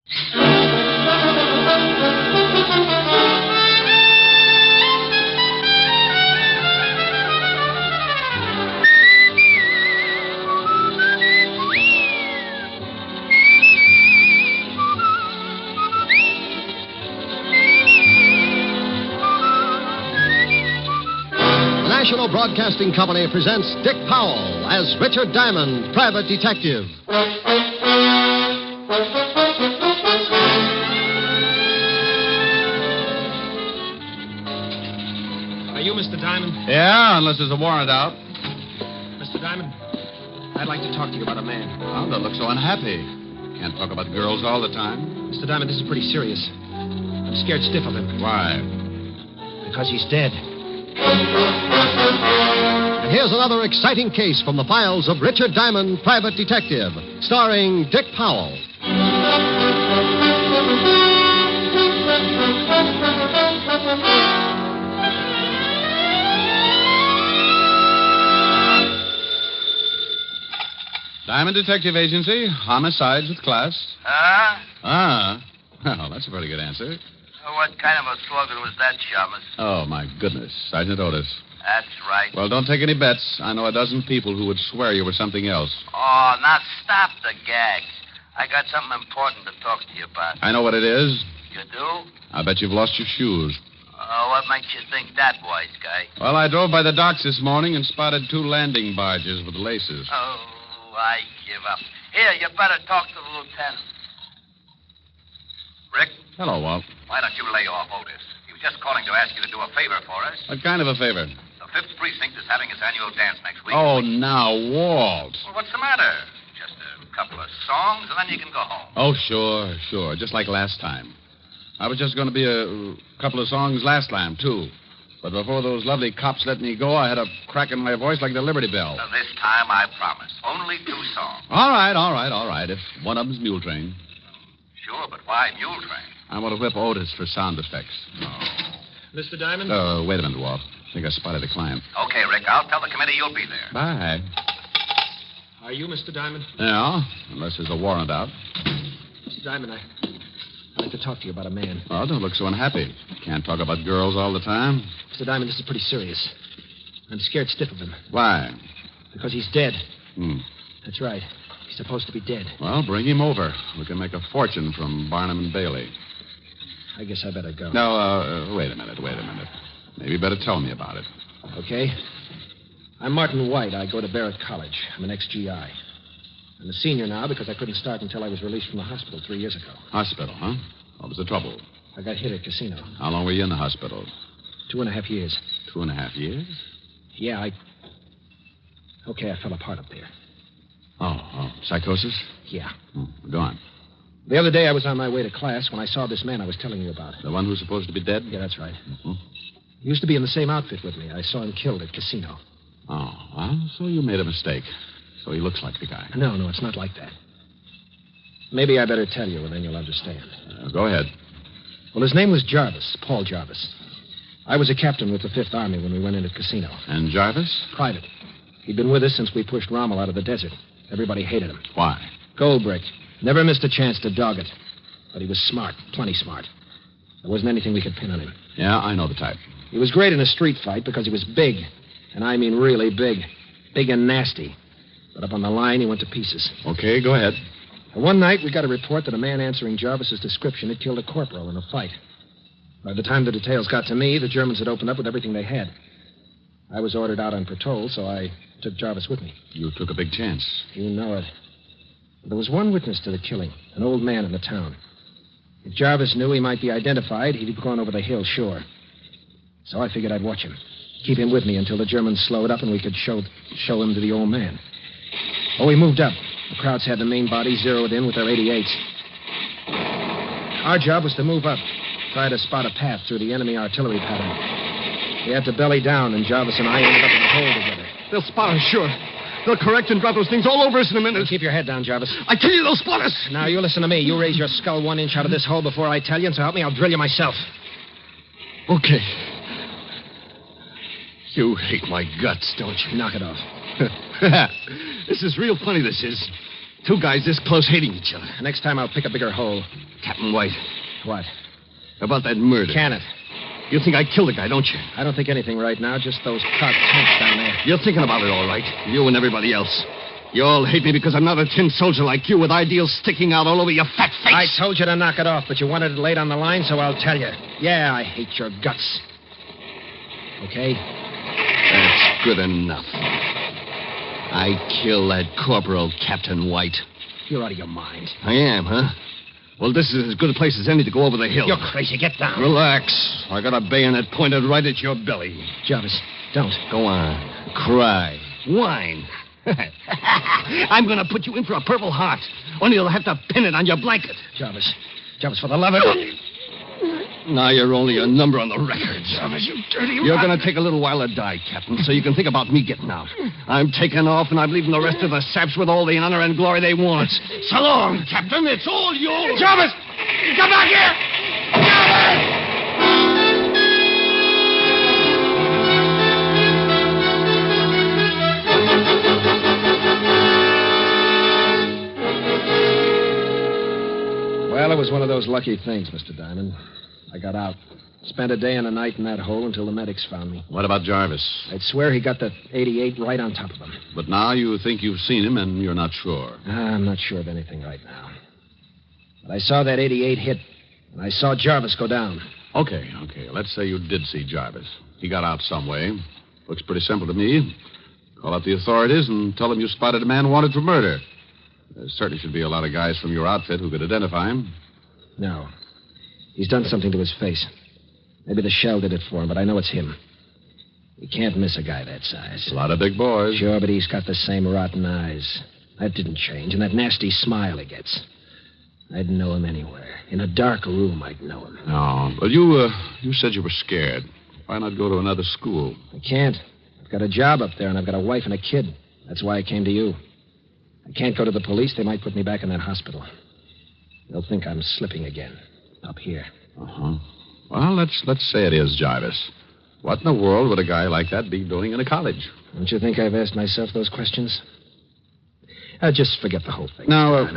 National Broadcasting Company presents Dick Powell as Richard Diamond, private detective. Are you Mr. Diamond? Yeah, unless there's a warrant out. Mr. Diamond, I'd like to talk to you about a man. Oh, don't look so unhappy. Can't talk about girls all the time. Mr. Diamond, this is pretty serious. I'm scared stiff of him. Why? Because he's dead. And here's another exciting case from the files of Richard Diamond, private detective, starring Dick Powell. Diamond Detective Agency, homicides with class. Well, that's a pretty good answer. What kind of a slogan was that, Shamus? Oh, my goodness. Sergeant Otis. That's right. Well, don't take any bets. I know a dozen people who would swear you were something else. Oh, now stop the gags. I got something important to talk to you about. I know what it is. You do? I bet you've lost your shoes. What makes you think that, wise guy? Well, I drove by the docks this morning and spotted 2 landing barges with laces. Oh, I give up. Here, you better talk to the lieutenant. Rick, Hello, Walt. why don't you lay off Otis? He was just calling to ask you to do a favor for us. What kind of a favor? The 5th Precinct is having its annual dance next week. Oh, now, Walt. Well, what's the matter? Just a couple of songs, and then you can go home. Oh, sure. Just like last time. I was just going to be a couple of songs last time, too. But before those lovely cops let me go, I had a crack in my voice like the Liberty Bell. Now, this time, I promise. Only 2 songs. All right. If one of them's Mule Train. Sure, but why Mule Train? I want to whip Otis for sound effects. Mr. Diamond? Wait a minute, Walt. I think I spotted a client. Okay, Rick, I'll tell the committee you'll be there. Bye. Are you Mr. Diamond? Yeah, unless there's a warrant out. Mr. Diamond, I'd like to talk to you about a man. Oh, don't look so unhappy. Can't talk about girls all the time. Mr. Diamond, this is pretty serious. I'm scared stiff of him. Why? Because he's dead. Hmm. That's right. He's supposed to be dead. Well, bring him over. We can make a fortune from Barnum and Bailey. I guess I better go. No, wait a minute. Maybe you better tell me about it. Okay. I'm Martin White. I go to Barrett College. I'm an ex-GI. I'm a senior now because I couldn't start until I was released from the hospital 3 years ago. Hospital, huh? What was the trouble? I got hit at casino. How long were you in the hospital? 2.5 years. 2.5 years? Yeah, Okay, I fell apart up there. Oh, psychosis? Yeah. Go on. The other day I was on my way to class when I saw this man I was telling you about. The one who's supposed to be dead? Yeah, that's right. Mm-hmm. He used to be in the same outfit with me. I saw him killed at casino. Oh, well, so you made a mistake. So he looks like the guy. No, it's not like that. Maybe I better tell you, and then you'll understand. Go ahead. Well, his name was Jarvis, Paul Jarvis. I was a captain with the 5th Army when we went into casino. And Jarvis? Private. He'd been with us since we pushed Rommel out of the desert. Everybody hated him. Why? Goldbrick. Never missed a chance to dog it. But he was smart, plenty smart. There wasn't anything we could pin on him. Yeah, I know the type. He was great in a street fight because he was big. And I mean really big. Big and nasty. But up on the line, he went to pieces. Okay, go ahead. And one night, we got a report that a man answering Jarvis's description had killed a corporal in a fight. By the time the details got to me, the Germans had opened up with everything they had. I was ordered out on patrol, so I took Jarvis with me. You took a big chance. You know it. There was one witness to the killing, an old man in the town. If Jarvis knew he might be identified, he'd have gone over the hill, sure. So I figured I'd watch him. Keep him with me until the Germans slowed up and we could show him to the old man. Oh, we moved up. The Krauts had the main body zeroed in with their 88s. Our job was to move up, try to spot a path through the enemy artillery pattern. We had to belly down, and Jarvis and I ended up in a hole together. They'll spot us, sure. They'll correct and drop those things all over us in a minute. Keep your head down, Jarvis. I tell you, they'll spot us. Now, you listen to me. You raise your skull 1 inch out of this hole before I tell you, and so help me, I'll drill you myself. Okay. You hate my guts, don't you? Knock it off. This is real funny, this is. 2 guys this close hating each other. Next time I'll pick a bigger hole. Captain White, What? about that murder. Can it? You think I killed the guy, don't you? I don't think anything right now, just those cocked tanks down there. You're thinking about it all right. You and everybody else. You all hate me because I'm not a tin soldier like you with ideals sticking out all over your fat face. I told you to knock it off, but you wanted it laid on the line, so I'll tell you. Yeah, I hate your guts. Okay? That's good enough. I killed that Corporal Captain White. You're out of your mind. I am, huh? Well, this is as good a place as any to go over the hill. You're crazy. Get down. Relax. I got a bayonet pointed right at your belly. Jarvis, don't. Go on. Cry. Whine. I'm going to put you in for a Purple Heart. Only you'll have to pin it on your blanket. Jarvis, for the love of... Now you're only a number on the record. Jarvis, you dirty... You're going to take a little while to die, Captain, so you can think about me getting out. I'm taking off, and I'm leaving the rest of the saps with all the honor and glory they want. So long, Captain. It's all yours. Jarvis! Come back here! Jarvis! Well, it was one of those lucky things, Mr. Diamond. I got out. Spent a day and a night in that hole until the medics found me. What about Jarvis? I'd swear he got the 88 right on top of him. But now you think you've seen him and you're not sure. I'm not sure of anything right now. But I saw that 88 hit, and I saw Jarvis go down. Okay. Let's say you did see Jarvis. He got out some way. Looks pretty simple to me. Call up the authorities and tell them you spotted a man wanted for murder. There certainly should be a lot of guys from your outfit who could identify him. No. He's done something to his face. Maybe the shell did it for him, but I know it's him. You can't miss a guy that size. A lot of big boys. Sure, but he's got the same rotten eyes. That didn't change, and that nasty smile he gets. I'd know him anywhere. In a dark room, I'd know him. No, but you said you were scared. Why not go to another school? I can't. I've got a job up there, and I've got a wife and a kid. That's why I came to you. I can't go to the police. They might put me back in that hospital. They'll think I'm slipping again. Up here. Uh-huh. Well, let's say it is Jarvis. What in the world would a guy like that be doing in a college? Don't you think I've asked myself those questions? Just forget the whole thing. No,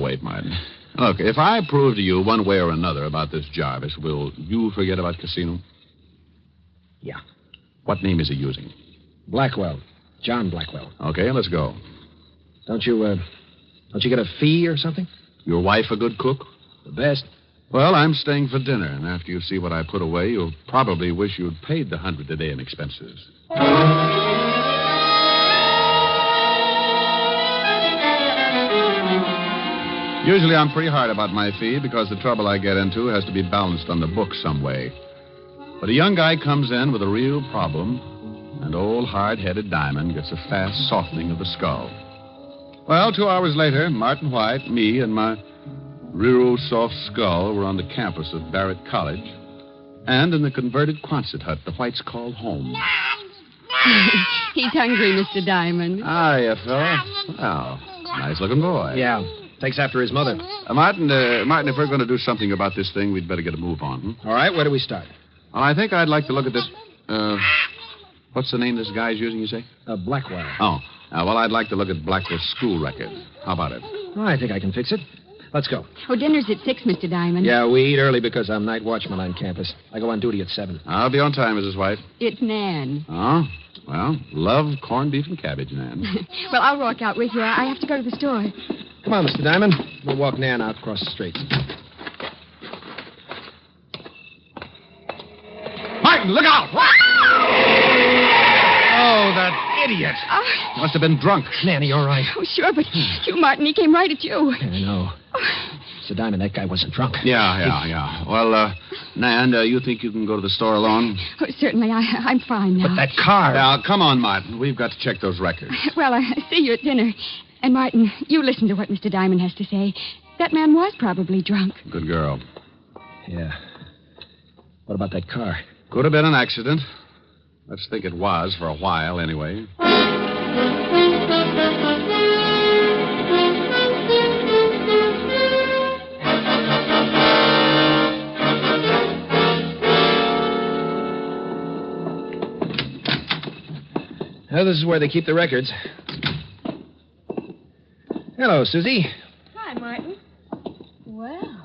wait, Martin. Look, if I prove to you one way or another about this Jarvis, will you forget about Casino? Yeah. What name is he using? Blackwell. John Blackwell. Okay, let's go. Don't you get a fee or something? Your wife a good cook? The best. Well, I'm staying for dinner, and after you see what I put away, you'll probably wish you'd paid the $100 a day in expenses. Usually I'm pretty hard about my fee because the trouble I get into has to be balanced on the book some way. But a young guy comes in with a real problem, and old hard-headed Diamond gets a fast softening of the skull. Well, 2 hours later, Martin White, me, and my real soft skull were on the campus of Barrett College and in the converted Quonset hut the Whites called home. He's hungry, Mr. Diamond. Hiya, fella. Well, nice-looking boy. Yeah. Takes after his mother. Martin, if we're going to do something about this thing, we'd better get a move on. All right, where do we start? Well, I think I'd like to look at this... what's the name this guy's using, you say? Blackwell. Oh. Well, I'd like to look at Blackwell's school record. How about it? Oh, I think I can fix it. Let's go. Oh, dinner's at 6, Mr. Diamond. Yeah, we eat early because I'm night watchman on campus. I go on duty at 7. I'll be on time, Mrs. White. It's Nan. Oh? Well, love corned beef and cabbage, Nan. Well, I'll walk out with you. I have to go to the store. Come on, Mr. Diamond. We'll walk Nan out across the street. Martin, look out! Oh, that idiot. Must have been drunk. Nanny, all right? Oh, sure, but you, Martin, he came right at you. I know. Mr. Diamond, that guy wasn't drunk. Yeah. Well, Nan, you think you can go to the store alone? Oh, certainly, I'm fine now. But that car... Now, come on, Martin. We've got to check those records. Well, I see you at dinner. And, Martin, you listen to what Mr. Diamond has to say. That man was probably drunk. Good girl. Yeah. What about that car? Could have been an accident. Let's think it was for a while, anyway. Well, this is where they keep the records. Hello, Susie. Hi, Martin. Well,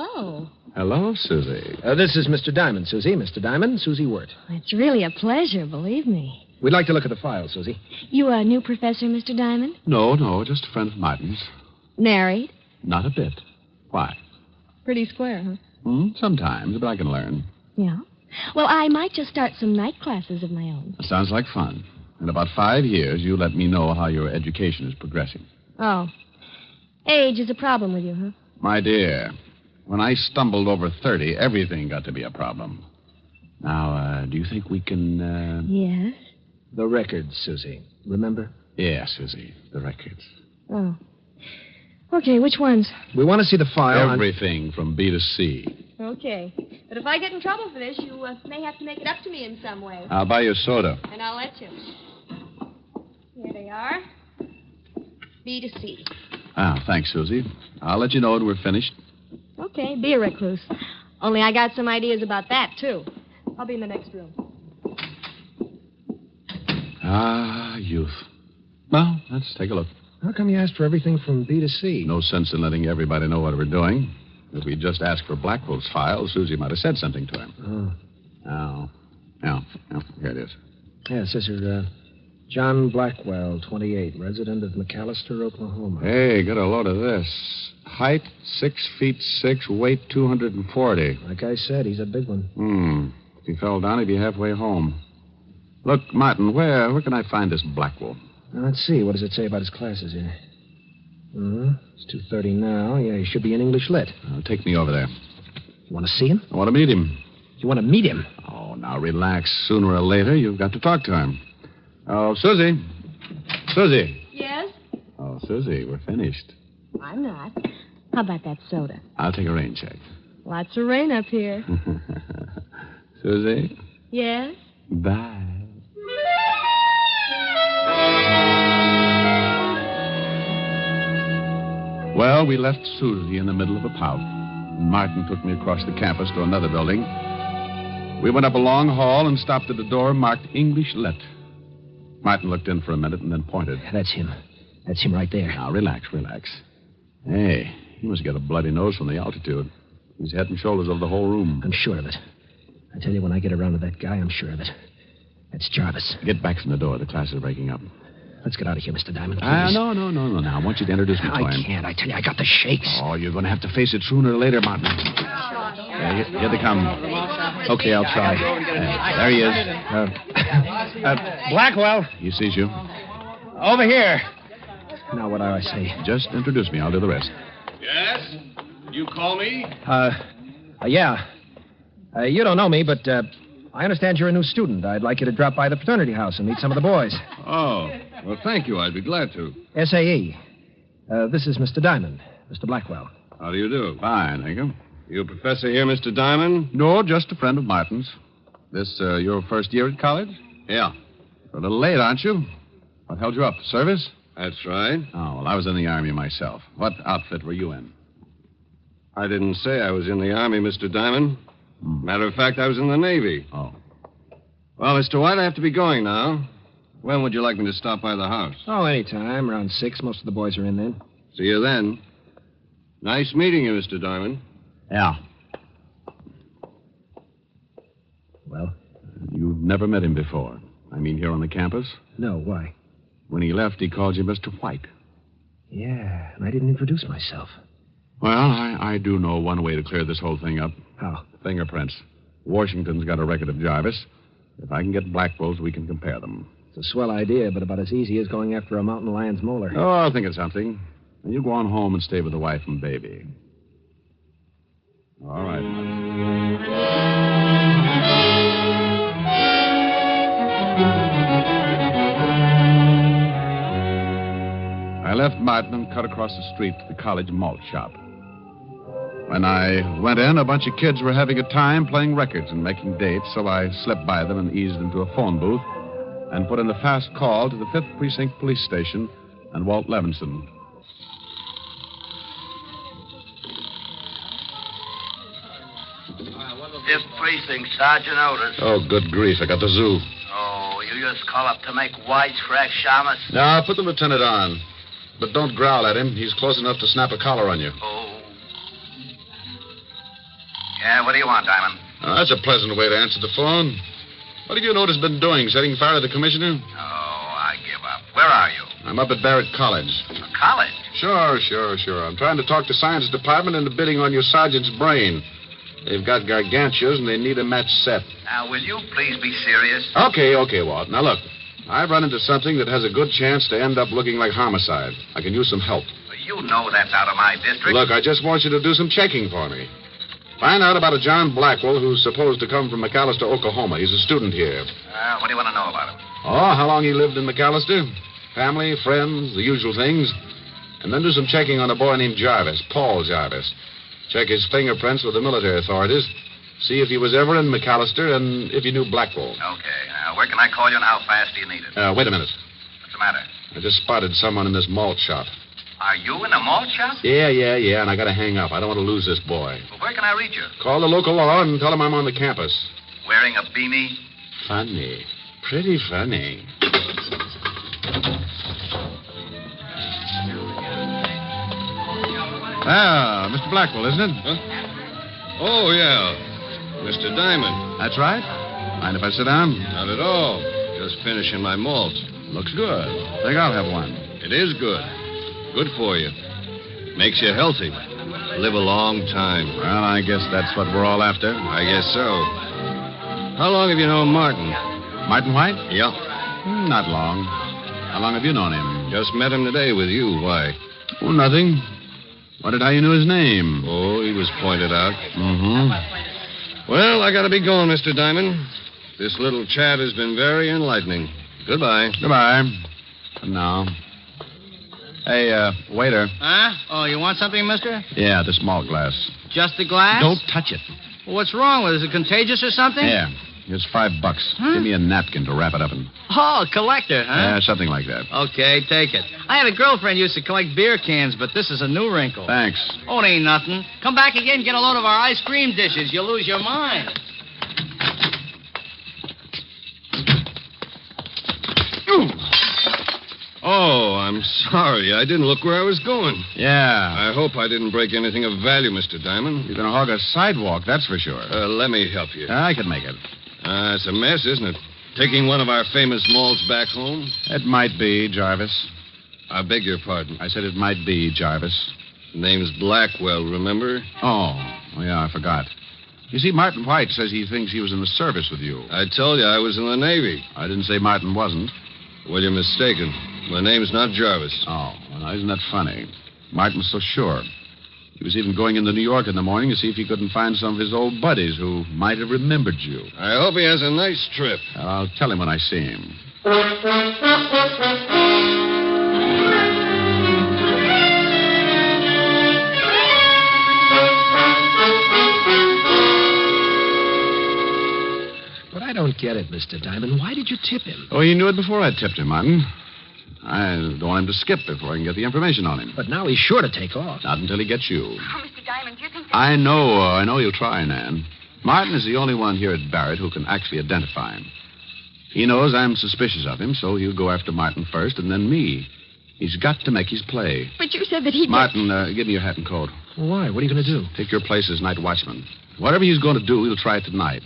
hello. Hello, Susie. This is Mr. Diamond, Susie. Mr. Diamond, Susie Wirt. It's really a pleasure, believe me. We'd like to look at the file, Susie. You a new professor, Mr. Diamond? No, just a friend of Martin's. Married? Not a bit. Why? Pretty square, huh? Sometimes, but I can learn. Yeah. Well, I might just start some night classes of my own. Sounds like fun. In about 5 years, you let me know how your education is progressing. Oh. Age is a problem with you, huh? My dear, when I stumbled over 30, everything got to be a problem. Now, do you think we can, Yes? The records, Susie. Remember? Yeah, Susie, the records. Oh. Okay, which ones? We want to see the file. Everything from B to C. Okay. But if I get in trouble for this, you may have to make it up to me in some way. I'll buy you a soda. And I'll let you. Here they are. B to C. Thanks, Susie. I'll let you know when we're finished. Okay, be a recluse. Only I got some ideas about that, too. I'll be in the next room. Youth. Well, let's take a look. How come you asked for everything from B to C? No sense in letting everybody know what we're doing. If we just asked for Blackwell's file, Susie might have said something to him. Oh. Here it is. Yeah, it says here, John Blackwell, 28, resident of McAllister, Oklahoma. Hey, get a load of this. Height, 6'6", weight 240. Like I said, he's a big one. If he fell down, he'd be halfway home. Look, Martin, where can I find this Blackwell? Now, let's see. What does it say about his classes here? It's 2:30 now. Yeah, he should be in English Lit. Take me over there. You want to see him? I want to meet him. You want to meet him? Oh, now relax. Sooner or later, you've got to talk to him. Oh, Susie. Susie. Yes? Oh, Susie, we're finished. I'm not. How about that soda? I'll take a rain check. Lots of rain up here. Susie? Yes? Bye. Well, we left Susie in the middle of a pout. Martin took me across the campus to another building. We went up a long hall and stopped at a door marked English Lit. Martin looked in for a minute and then pointed. That's him. That's him right there. Now, relax. Hey, he must get a bloody nose from the altitude. He's head and shoulders over the whole room. I'm sure of it. I tell you, when I get around to that guy, I'm sure of it. That's Jarvis. Get back from the door. The class is breaking up. Let's get out of here, Mr. Diamond, please. No. Now, I want you to introduce me to him. I can't. I tell you, I got the shakes. Oh, you're going to have to face it sooner or later, Martin. Here they come. Okay, I'll try. There he is. Blackwell. He sees you. Over here. Now, what do I say? Just introduce me. I'll do the rest. Yes? You call me? Yeah. You don't know me, but I understand you're a new student. I'd like you to drop by the fraternity house and meet some of the boys. Oh, well, thank you. I'd be glad to. SAE. This is Mr. Diamond, Mr. Blackwell. How do you do? Fine, thank you. You a professor here, Mr. Diamond? No, just a friend of Martin's. This your first year at college? Yeah. You're a little late, aren't you? What held you up? Service? That's right. Oh, well, I was in the Army myself. What outfit were you in? I didn't say I was in the Army, Mr. Diamond. Matter of fact, I was in the Navy. Oh. Well, Mr. White, I have to be going now. When would you like me to stop by the house? Oh, anytime. Around 6. Most of the boys are in then. See you then. Nice meeting you, Mr. Diamond. Yeah. Well? You've never met him before. I mean, here on the campus? No, why? When he left, he called you Mr. White. Yeah, and I didn't introduce myself. Well, I do know one way to clear this whole thing up. How? Fingerprints. Washington's got a record of Jarvis. If I can get Blackwell's, we can compare them. It's a swell idea, but about as easy as going after a mountain lion's molar. Oh, I'll think of something. And you go on home and stay with the wife and baby. All right. I left Martin and cut across the street to the college malt shop. When I went in, a bunch of kids were having a time playing records and making dates, so I slipped by them and eased into a phone booth and put in a fast call to the 5th Precinct Police Station and Walt Levinson. Fifth Precinct, Sergeant Otis. Oh, good grief. I got the zoo. Oh, you just call up to make wisecrack, Shamus? Now, put the lieutenant on. But don't growl at him. He's close enough to snap a collar on you. Oh. Yeah, what do you want, Diamond? That's a pleasant way to answer the phone. What have you noticed been doing? Setting fire to the commissioner? Oh, I give up. Where are you? I'm up at Barrett College. College? Sure. I'm trying to talk the science department into bidding on your sergeant's brain. They've got gargantuas, and they need a match set. Now, will you please be serious? Okay, Walt. Now, look. I've run into something that has a good chance to end up looking like homicide. I can use some help. Well, you know that's out of my district. Look, I just want you to do some checking for me. Find out about a John Blackwell who's supposed to come from McAllister, Oklahoma. He's a student here. What do you want to know about him? Oh, how long he lived in McAllister? Family, friends, the usual things. And then do some checking on a boy named Jarvis, Paul Jarvis. Check his fingerprints with the military authorities. See if he was ever in McAllister and if he knew Blackwell. Okay. Where can I call you and how fast do you need it? Wait a minute. What's the matter? I just spotted someone in this malt shop. Are you in a malt shop? Yeah, and I gotta hang up. I don't want to lose this boy. Well, where can I reach you? Call the local law and tell him I'm on the campus. Wearing a beanie? Funny. Pretty funny. Mr. Blackwell, isn't it? Huh? Oh, yeah. Mr. Diamond. That's right. Mind if I sit down? Not at all. Just finishing my malt. Looks good. Think I'll have one. It is good. Good for you. Makes you healthy. Live a long time. Well, I guess that's what we're all after. I guess so. How long have you known Martin? Martin White? Yeah. Not long. How long have you known him? Just met him today with you. Why? Oh, nothing. Wondered how you knew his name. Oh, he was pointed out. Mm-hmm. Well, I gotta be going, Mr. Diamond. This little chat has been very enlightening. Goodbye. Goodbye. For now. Hey, waiter. Huh? Oh, you want something, mister? Yeah, the small glass. Just the glass? Don't touch it. Well, what's wrong with it? Is it contagious or something? Yeah. Here's $5. Huh? Give me a napkin to wrap it up in. Oh, a collector, huh? Yeah, something like that. Okay, take it. I had a girlfriend who used to collect beer cans, but this is a new wrinkle. Thanks. Oh, it ain't nothing. Come back again and get a load of our ice cream dishes. You'll lose your mind. Oh, I'm sorry. I didn't look where I was going. Yeah. I hope I didn't break anything of value, Mr. Diamond. You're going to hog a sidewalk, that's for sure. Let me help you. I can make it. It's a mess, isn't it? Taking one of our famous malts back home? It might be, Jarvis. I beg your pardon. I said it might be, Jarvis. Name's Blackwell, remember? Oh, yeah, I forgot. You see, Martin White says he thinks he was in the service with you. I told you I was in the Navy. I didn't say Martin wasn't. Well, you're mistaken. My name's not Jarvis. Oh, well, now, isn't that funny? Martin was so sure. He was even going into New York in the morning to see if he couldn't find some of his old buddies who might have remembered you. I hope he has a nice trip. I'll tell him when I see him. But I don't get it, Mr. Diamond. Why did you tip him? Oh, he knew it before I tipped him, Martin. I don't want him to skip before I can get the information on him. But now he's sure to take off. Not until he gets you. Oh, Mr. Diamond, do you think that... I know you'll try, Nan. Martin is the only one here at Barrett who can actually identify him. He knows I'm suspicious of him, so he'll go after Martin first and then me. He's got to make his play. But you said that he'd... Martin, give me your hat and coat. Why? What are you going to do? Take your place as night watchman. Whatever he's going to do, he'll try it tonight.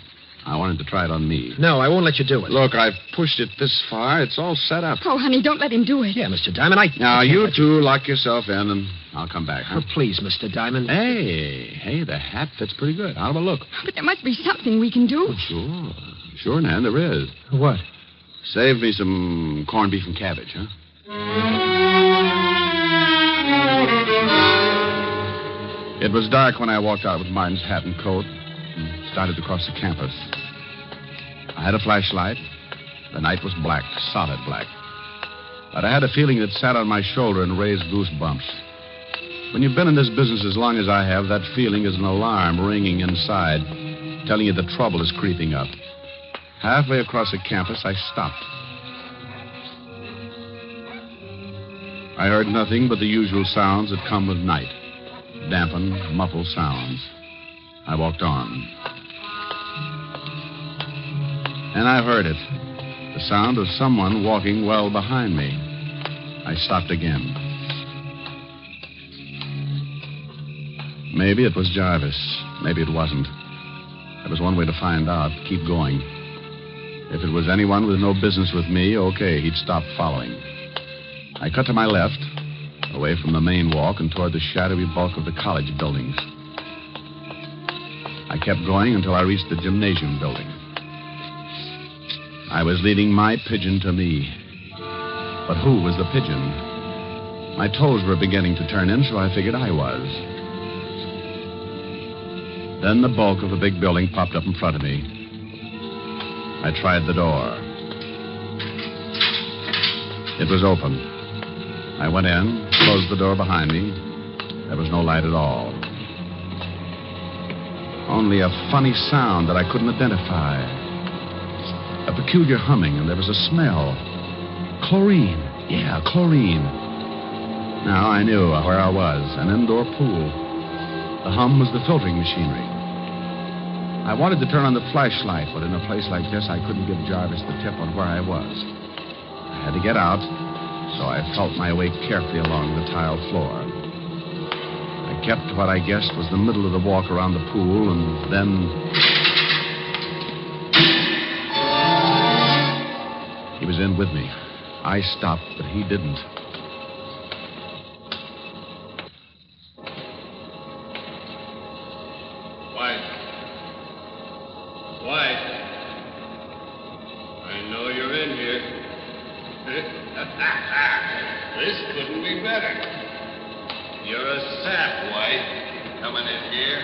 I want him to try it on me. No, I won't let you do it. Look, I've pushed it this far. It's all set up. Oh, honey, don't let him do it. Yeah, Mr. Diamond, Now, I can't you let two lock yourself in, and I'll come back, huh? Oh, please, Mr. Diamond. Hey, the hat fits pretty good. How about a look? But there must be something we can do. Oh, sure, Nan, there is. What? Save me some corned beef and cabbage, huh? It was dark when I walked out with Martin's hat and coat and started to cross the campus. I had a flashlight. The night was black, solid black. But I had a feeling that sat on my shoulder and raised goosebumps. When you've been in this business as long as I have, that feeling is an alarm ringing inside, telling you the trouble is creeping up. Halfway across the campus, I stopped. I heard nothing but the usual sounds that come with night. Dampened, muffled sounds. I walked on. And I heard it. The sound of someone walking well behind me. I stopped again. Maybe it was Jarvis. Maybe it wasn't. That was one way to find out. Keep going. If it was anyone with no business with me, okay, he'd stop following. I cut to my left, away from the main walk and toward the shadowy bulk of the college buildings. I kept going until I reached the gymnasium building. I was leading my pigeon to me. But who was the pigeon? My toes were beginning to turn in, so I figured I was. Then the bulk of the big building popped up in front of me. I tried the door. It was open. I went in, closed the door behind me. There was no light at all. Only a funny sound that I couldn't identify. A peculiar humming, and there was a smell. Chlorine. Yeah, chlorine. Now I knew where I was, an indoor pool. The hum was the filtering machinery. I wanted to turn on the flashlight, but in a place like this, I couldn't give Jarvis the tip on where I was. I had to get out, so I felt my way carefully along the tile floor. I kept what I guessed was the middle of the walk around the pool, and then... He was in with me. I stopped, but he didn't. White. I know you're in here. This couldn't be better. You're a sap, White, coming in here.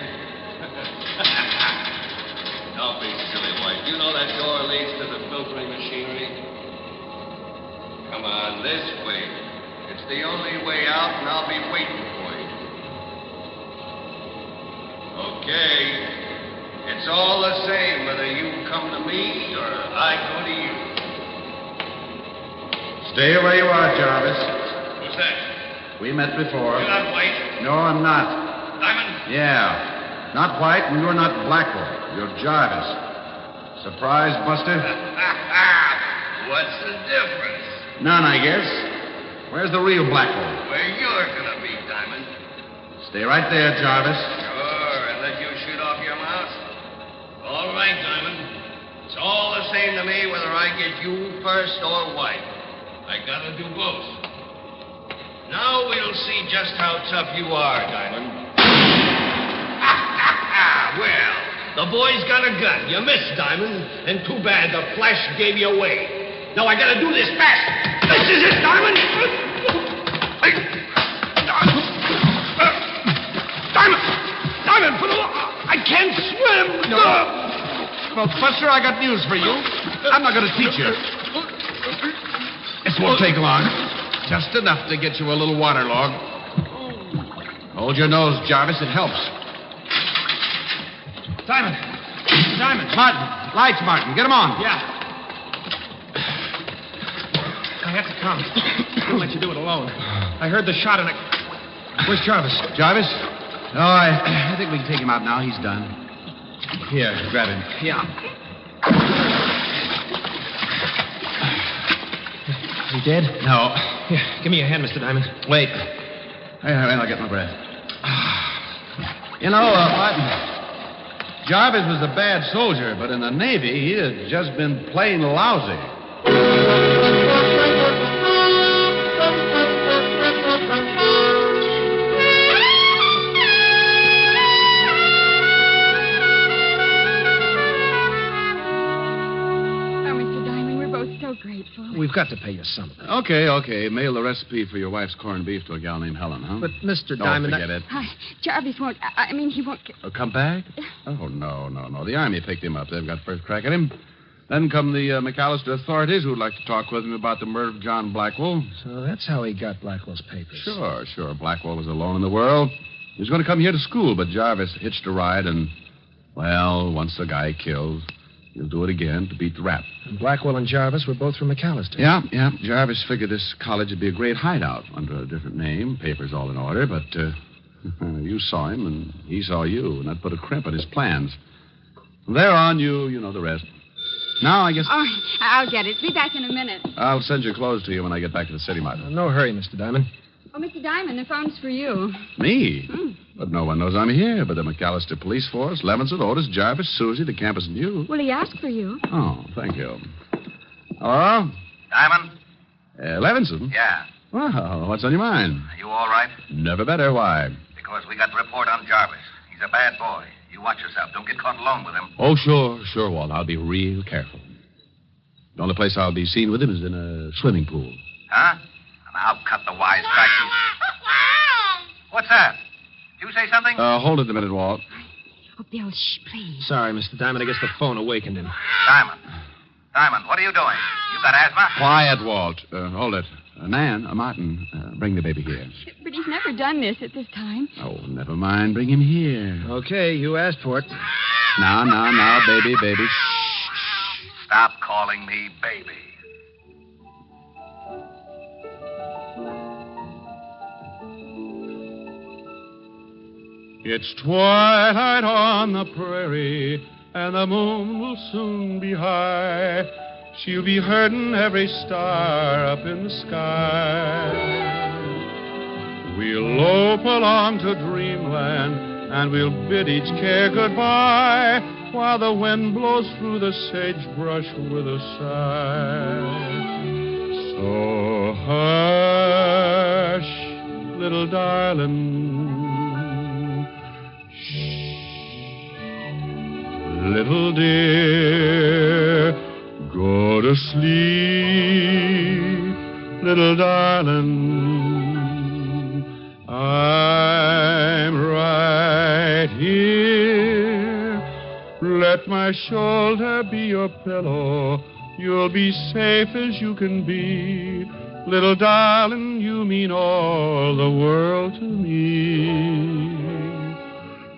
Don't be silly, White. You know that door leads to the filtering machinery? Come on, this way. It's the only way out, and I'll be waiting for you. Okay. It's all the same whether you come to me or I go to you. Stay where you are, Jarvis. Who's that? We met before. You're not White. No, I'm not. Diamond? Yeah. Not White, and you're not Blackwell. You're Jarvis. Surprise, Buster? What's the difference? None, I guess. Where's the real Blackwell? Where you're gonna be, Diamond. Stay right there, Jarvis. Sure, and let you shoot off your mouth. All right, Diamond. It's all the same to me whether I get you first or White. I gotta do both. Now we'll see just how tough you are, Diamond. Well, the boy's got a gun. You missed, Diamond. And too bad the flash gave you away. Now I gotta do this fast. This is it, Diamond. Diamond, put I can't swim. No. Well, Buster, I got news for you. I'm not going to teach you. This won't take long. Just enough to get you a little waterlogged. Hold your nose, Jarvis. It helps. Diamond. Martin. Lights, Martin. Get them on. Yeah. I have to come. I won't let you do it alone. I heard the shot and I... Where's Jarvis? Jarvis? Oh, I think we can take him out now. He's done. Here, grab him. Yeah. Is he dead? No. Here, give me your hand, Mr. Diamond. Wait. I'll get my breath. You know, Martin, Jarvis was a bad soldier, but in the Navy, he had just been plain lousy. Grateful. We've got to pay you something. Okay. Mail the recipe for your wife's corned beef to a gal named Helen, huh? But, Mr. Don't Diamond... forget it. Jarvis won't... I mean, he won't... Come back? Oh, no. The Army picked him up. They've got first crack at him. Then come the McAllister authorities who'd like to talk with him about the murder of John Blackwell. So that's how he got Blackwell's papers. Sure. Blackwell was alone in the world. He was going to come here to school, but Jarvis hitched a ride and, well, once the guy killed... He'll do it again to beat the rap. And Blackwell and Jarvis were both from McAllister. Yeah. Jarvis figured this college would be a great hideout under a different name, papers all in order, but you saw him and he saw you, and that put a crimp in his plans. From there on, you know the rest. Now, I guess... Oh, I'll get it. Be back in a minute. I'll send your clothes to you when I get back to the city, Martin. No hurry, Mr. Diamond. Oh, Mr. Diamond, the phone's for you. Me? But no one knows I'm here but the McAllister police force, Levinson, Otis, Jarvis, Susie, the campus news. Well, he asked for you. Oh, thank you. Hello? Diamond? Levinson? Yeah. Well, what's on your mind? Are you all right? Never better. Why? Because we got the report on Jarvis. He's a bad boy. You watch yourself. Don't get caught alone with him. Oh, sure, Walt. I'll be real careful. The only place I'll be seen with him is in a swimming pool. Huh? And I'll cut the wisecracking. What's that? Did you say something? Hold it a minute, Walt. Oh, Bill, shh, please. Sorry, Mr. Diamond. I guess the phone awakened him. Diamond, what are you doing? You got asthma? Quiet, Walt. Hold it. Nan, Martin, bring the baby here. But he's never done this at this time. Oh, never mind. Bring him here. Okay, you asked for it. Now, baby. Stop calling me baby. It's twilight on the prairie, and the moon will soon be high. She'll be herding every star up in the sky. We'll lope along to dreamland, and we'll bid each care goodbye, while the wind blows through the sagebrush with a sigh. So hush, little darling. Little dear, go to sleep, little darling. I'm right here. Let my shoulder be your pillow. You'll be safe as you can be. Little darling, you mean all the world to me.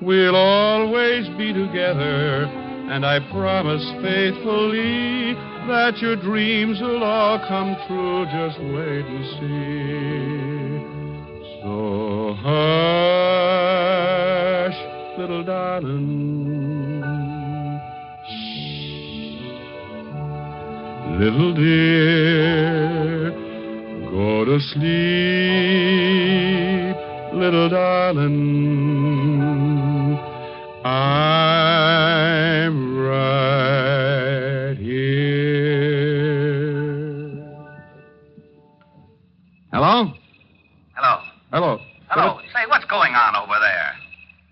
We'll always be together, and I promise faithfully that your dreams will all come true. Just wait and see. So hush, little darling. Shh. Little dear, go to sleep, little darling. I'm right here. Hello? Hello. Say, what's going on over there?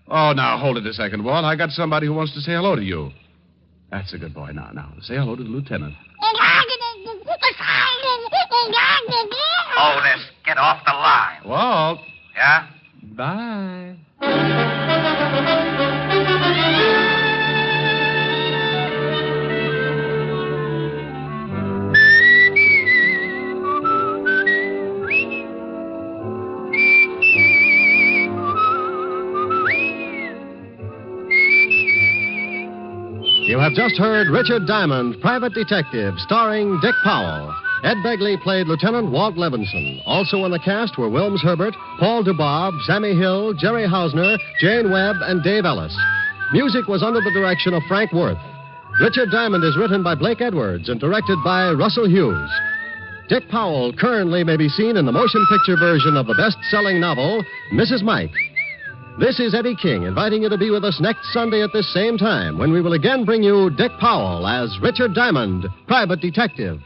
Oh, now, hold it a second, Walt. I got somebody who wants to say hello to you. That's a good boy. Now, say hello to the lieutenant. Otis, get off the line. Walt. Yeah? Bye. You have just heard Richard Diamond, Private Detective, starring Dick Powell. Ed Begley played Lieutenant Walt Levinson. Also in the cast were Wilms Herbert, Paul DeBob, Sammy Hill, Jerry Hausner, Jane Webb, and Dave Ellis. Music was under the direction of Frank Worth. Richard Diamond is written by Blake Edwards and directed by Russell Hughes. Dick Powell currently may be seen in the motion picture version of the best-selling novel, Mrs. Mike. This is Eddie King inviting you to be with us next Sunday at this same time when we will again bring you Dick Powell as Richard Diamond, Private Detective.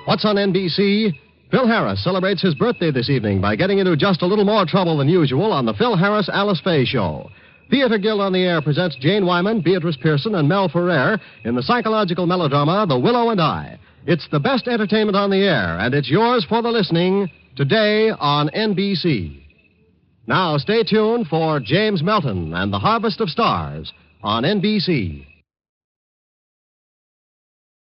What's on NBC? Phil Harris celebrates his birthday this evening by getting into just a little more trouble than usual on the Phil Harris Alice Faye Show. Theater Guild on the Air presents Jane Wyman, Beatrice Pearson, and Mel Ferrer in the psychological melodrama The Willow and I. It's the best entertainment on the air, and it's yours for the listening today on NBC. Now stay tuned for James Melton and the Harvest of Stars on NBC.